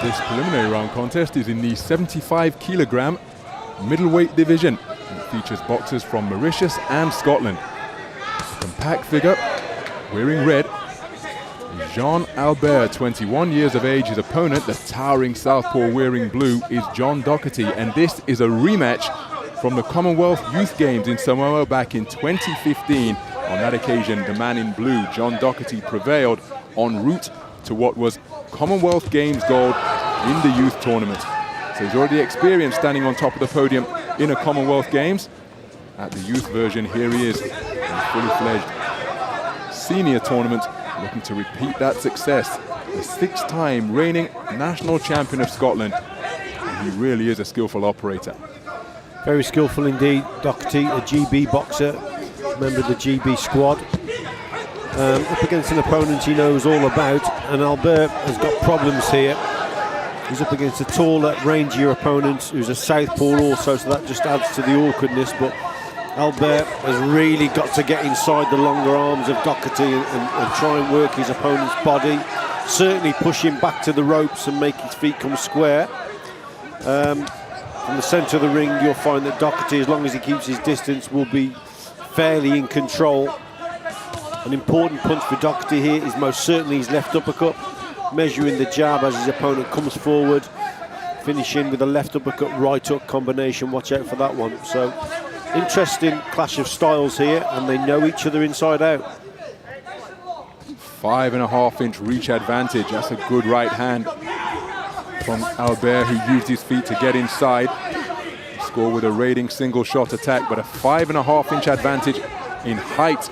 This preliminary round contest is in the 75-kilogram middleweight division. It features boxers from Mauritius and Scotland. Compact figure, wearing red, Jean Alberte, 21 years of age. His opponent, the towering southpaw wearing blue, is John Docherty, and this is a rematch from the Commonwealth Youth Games in Samoa back in 2015. On that occasion, the man in blue, John Docherty, prevailed en route to what was Commonwealth Games gold in the youth tournament. So he's already experienced standing on top of the podium in a Commonwealth Games. At the youth version, here he is, in a fully fledged senior tournament, looking to repeat that success. The six-time reigning national champion of Scotland. And he really is a skillful operator. Very skillful indeed. Docherty, a GB boxer, member of the GB squad. Up against an opponent he knows all about, and Alberte has got problems here. He's up against a taller, rangier opponent who's a southpaw also, so that just adds to the awkwardness. But Alberte has really got to get inside the longer arms of Docherty and try and work his opponent's body. Certainly push him back to the ropes and make his feet come square. From the centre of the ring, you'll find that Docherty, as long as he keeps his distance, will be fairly in control. An important punch for Docherty here is most certainly his left uppercut, measuring the jab as his opponent comes forward, finishing with a left uppercut, right hook combination. Watch out for that one. So, interesting clash of styles here, and they know each other inside out. 5.5-inch reach advantage. That's a good right hand from Alberte, who used his feet to get inside. Score with a raiding single shot attack, but a 5.5-inch advantage in height.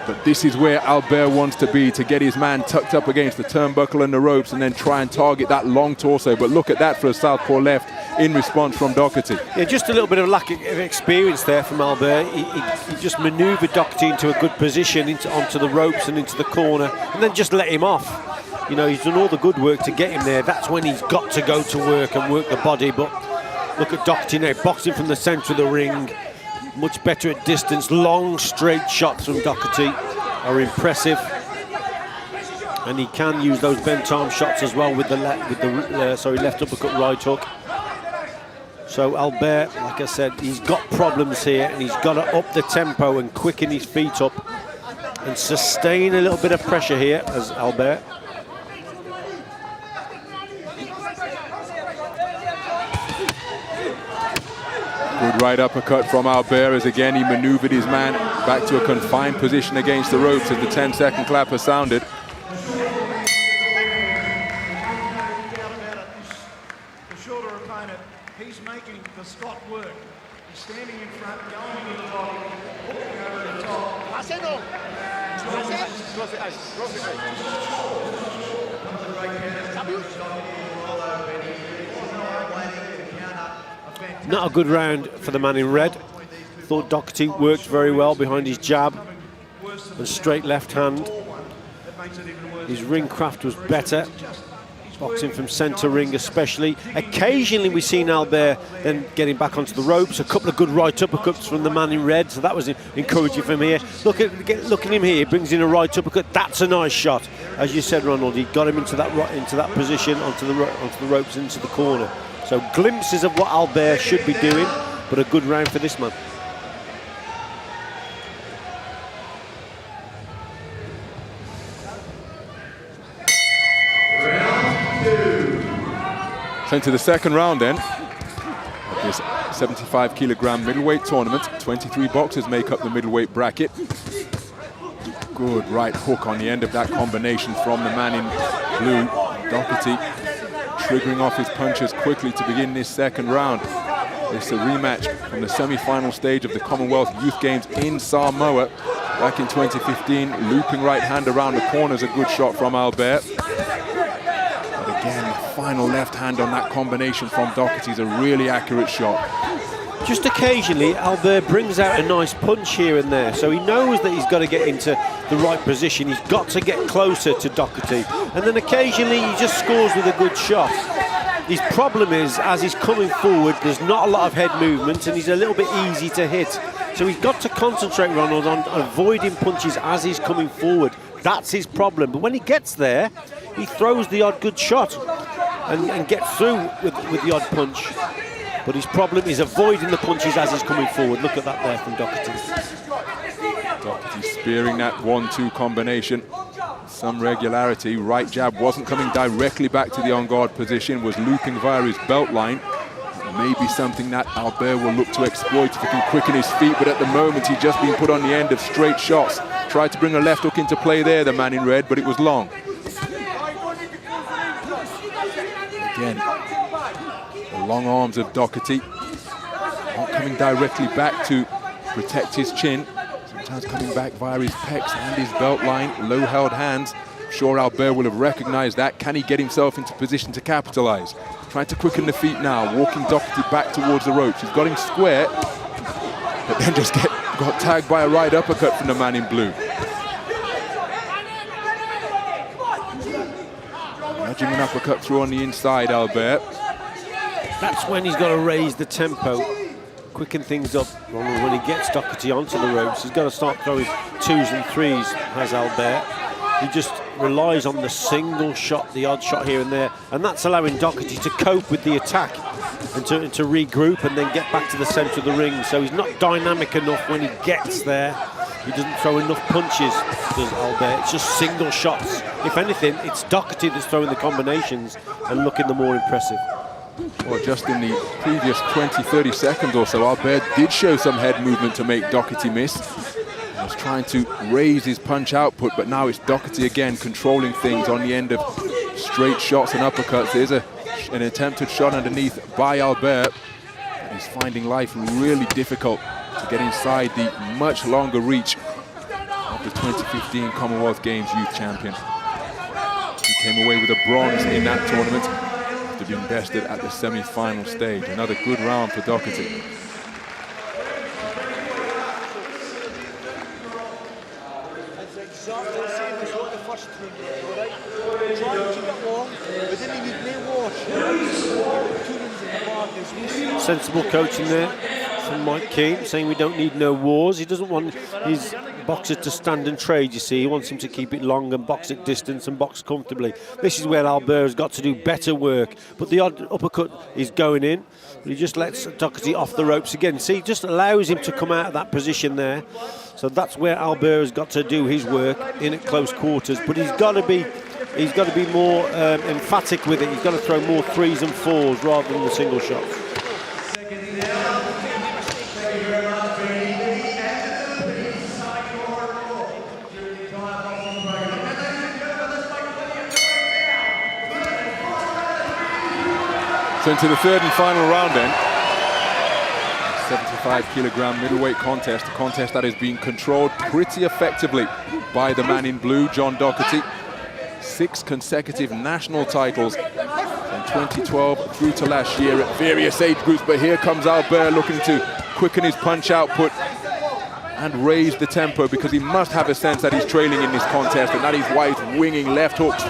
But this is where Alberte wants to be, to get his man tucked up against the turnbuckle and the ropes and then try and target that long torso. But look at that for a southpaw left in response from Docherty. Yeah, just a little bit of lack of experience there from Alberte. He just manoeuvred Docherty into a good position, onto the ropes and into the corner, and then just let him off. You know, he's done all the good work to get him there. That's when he's got to go to work and work the body. But look at Docherty now, boxing from the centre of the ring. Much better at distance. Long, straight shots from Docherty are impressive, and he can use those bent arm shots as well with the left uppercut, right hook. So Alberte, like I said, he's got problems here, and he's got to up the tempo and quicken his feet up and sustain a little bit of pressure here as Alberte. Good right uppercut from Alberte as again he maneuvered his man back to a confined position against the ropes as the 10-second clapper sounded. The shorter opponent, he's making the Scot work. He's standing in front, going with the body, hooking over the top. Not a good round for the man in red. Thought Docherty worked very well behind his jab and straight left hand. His ring craft was better, boxing from centre ring especially. Occasionally we've seen Alberte then getting back onto the ropes. A couple of good right uppercuts from the man in red, so that was encouraging from here. Look at him here, he brings in a right uppercut. That's a nice shot. As you said, Ronald, he got him into that position, onto the ropes, into the corner. So glimpses of what Alberte should be doing, but a good round for this man. So into the second round then, of this 75-kilogram middleweight tournament. 23 boxers make up the middleweight bracket. Good right hook on the end of that combination from the man in blue, Docherty, triggering off his punches quickly to begin this second round. It's a rematch from the semi-final stage of the Commonwealth Youth Games in Samoa back in 2015. Looping right hand around the corner is a good shot from Alberte. But again, the final left hand on that combination from Docherty is a really accurate shot. Just occasionally, Alberte brings out a nice punch here and there, so he knows that he's got to get into the right position. He's got to get closer to Docherty, and then occasionally he just scores with a good shot. His problem is, as he's coming forward, there's not a lot of head movement, and he's a little bit easy to hit. So he's got to concentrate, Ronald, on avoiding punches as he's coming forward. That's his problem. But when he gets there, he throws the odd good shot. and get through with the odd punch. But his problem is avoiding the punches as he's coming forward. Look at that there from Docherty. Docherty spearing that 1-2 combination. Some regularity. Right jab wasn't coming directly back to the on-guard position, was looping via his belt line. Maybe something that Alberte will look to exploit if he can quicken his feet, but at the moment he's just been put on the end of straight shots. Tried to bring a left hook into play there, the man in red, but it was long. Again, the long arms of Docherty, not coming directly back to protect his chin. Sometimes coming back via his pecs and his belt line, low held hands. I'm sure Alberte will have recognized that. Can he get himself into position to capitalize? Trying to quicken the feet now, walking Docherty back towards the ropes. He's got him square, but then just got tagged by a right uppercut from the man in blue. Nudging an uppercut through on the inside, Alberte. That's when he's got to raise the tempo, quicken things up. When he gets Docherty onto the ropes, he's got to start throwing 2s and 3s, has Alberte. He just relies on the single shot, the odd shot here and there, and that's allowing Docherty to cope with the attack and to regroup and then get back to the centre of the ring. So he's not dynamic enough when he gets there. He doesn't throw enough punches, does Alberte. It's just single shots. If anything, it's Docherty that's throwing the combinations and looking the more impressive. Well, just in the previous 20-30 seconds or so, Alberte did show some head movement to make Docherty miss. He was trying to raise his punch output, but now it's Docherty again controlling things on the end of straight shots and uppercuts. There's an attempted shot underneath by Alberte. He's finding life really difficult to get inside the much longer reach of the 2015 Commonwealth Games Youth Champion. He came away with a bronze in that tournament after being bested at the semi-final stage. Another good round for Docherty. Sensible coaching there from Mike Keane, saying we don't need no wars. He doesn't want his boxers to stand and trade, you see. He wants him to keep it long and box at distance and box comfortably. This is where Alberte has got to do better work. But the odd uppercut is going in. But he just lets Docherty off the ropes again. See, just allows him to come out of that position there. So that's where Alberte has got to do his work in at close quarters. But he's got to be more emphatic with it. He's got to throw more 3s and 4s rather than the single shots. So into the third and final round then. 75-kilogram middleweight contest, a contest that has been controlled pretty effectively by the man in blue, John Docherty. 6 consecutive national titles from 2012 through to last year at various age groups, but here comes Alberte looking to quicken his punch output and raise the tempo, because he must have a sense that he's trailing in this contest, and that is why he's winging left hooks.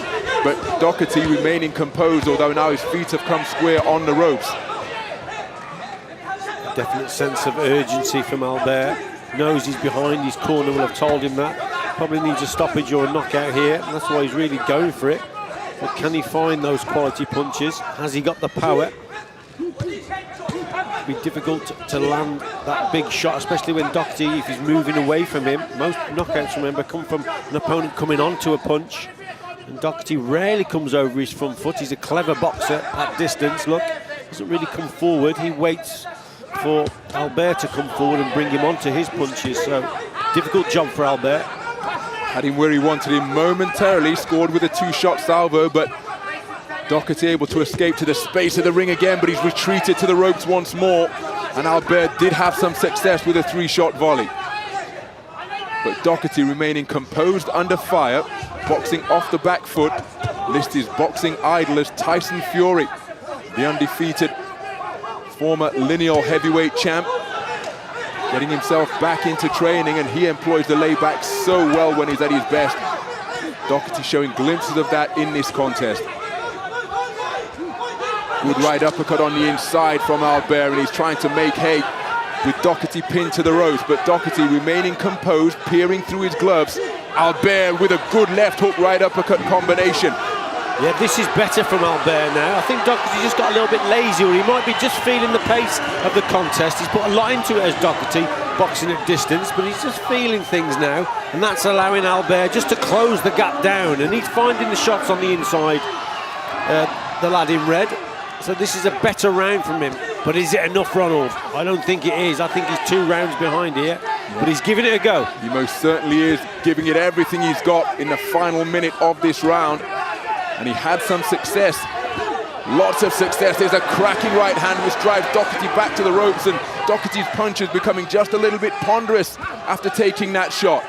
But Docherty remaining composed, although now his feet have come square on the ropes. Definite sense of urgency from Alberte. Knows he's behind, his corner will have told him that. Probably needs a stoppage or a knockout here, and that's why he's really going for it. But can he find those quality punches? Has he got the power? It'll be difficult to land that big shot, especially when Docherty, if he's moving away from him. Most knockouts, remember, come from an opponent coming onto a punch. And Docherty rarely comes over his front foot. He's a clever boxer at distance. Look, doesn't really come forward. He waits for Alberte to come forward and bring him onto his punches. So, difficult job for Alberte. Had him where he wanted him momentarily, scored with a 2-shot salvo, but Docherty able to escape to the space of the ring again, but he's retreated to the ropes once more, and Alberte did have some success with a 3-shot volley. But Docherty remaining composed under fire, boxing off the back foot, lists his boxing idol as Tyson Fury, the undefeated former lineal heavyweight champ, getting himself back into training, and he employs the layback so well when he's at his best. Docherty showing glimpses of that in this contest. Good right uppercut on the inside from Alberte, and he's trying to make hay with Docherty pinned to the ropes, but Docherty remaining composed, peering through his gloves. Alberte with a good left hook right uppercut combination. Yeah, this is better from Alberte now. I think Docherty just got a little bit lazy, or he might be just feeling the pace of the contest. He's put a lot into it as Docherty, boxing at distance, but he's just feeling things now, and that's allowing Alberte just to close the gap down, and he's finding the shots on the inside, the lad in red. So this is a better round from him. But is it enough, Ronald? I don't think it is. I think he's 2 rounds behind here, but he's giving it a go. He most certainly is, giving it everything he's got in the final minute of this round. And he had some success, lots of success. There's a cracking right hand which drives Docherty back to the ropes, and Docherty's punch is becoming just a little bit ponderous after taking that shot.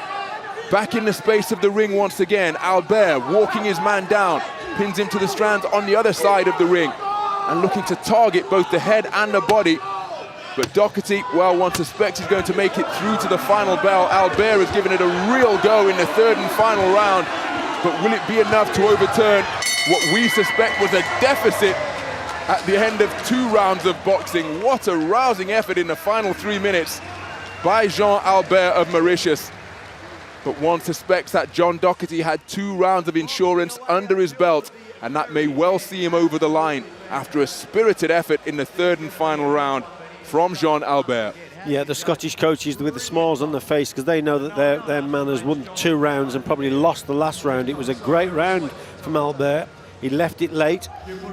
Back in the space of the ring once again, Alberte walking his man down, pins him to the strands on the other side of the ring, and looking to target both the head and the body. But Docherty, well, one suspects he's going to make it through to the final bell. Alberte has given it a real go in the 3rd and final round, but will it be enough to overturn what we suspect was a deficit at the end of 2 rounds of boxing? What a rousing effort in the final 3 minutes by Jean Alberte of Mauritius. But one suspects that John Docherty had 2 rounds of insurance under his belt, and that may well see him over the line after a spirited effort in the 3rd and final round from Jean Alberte. Yeah, the Scottish coaches with the smiles on their face, because they know that their man has won 2 rounds and probably lost the last round. It was a great round from Alberte. He left it late,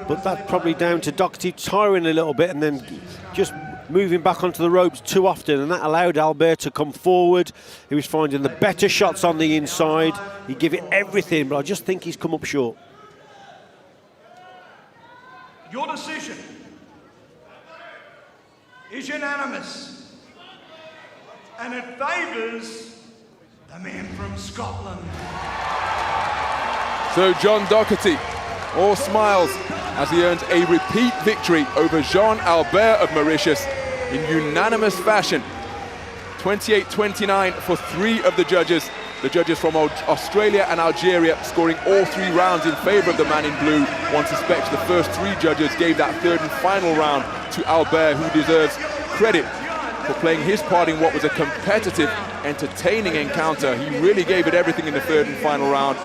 but that's probably down to Docherty tiring a little bit and then just moving back onto the ropes too often, and that allowed Alberte to come forward. He was finding the better shots on the inside. He gave it everything, but I just think he's come up short. Your decision is unanimous, and it favours the man from Scotland. So John Docherty, all smiles as he earns a repeat victory over Jean Alberte of Mauritius in unanimous fashion. 28-29 for 3 of the judges. The judges from Australia and Algeria scoring all 3 rounds in favour of the man in blue. One suspects the first 3 judges gave that 3rd and final round to Alberte, who deserves credit for playing his part in what was a competitive, entertaining encounter. He really gave it everything in the 3rd and final round.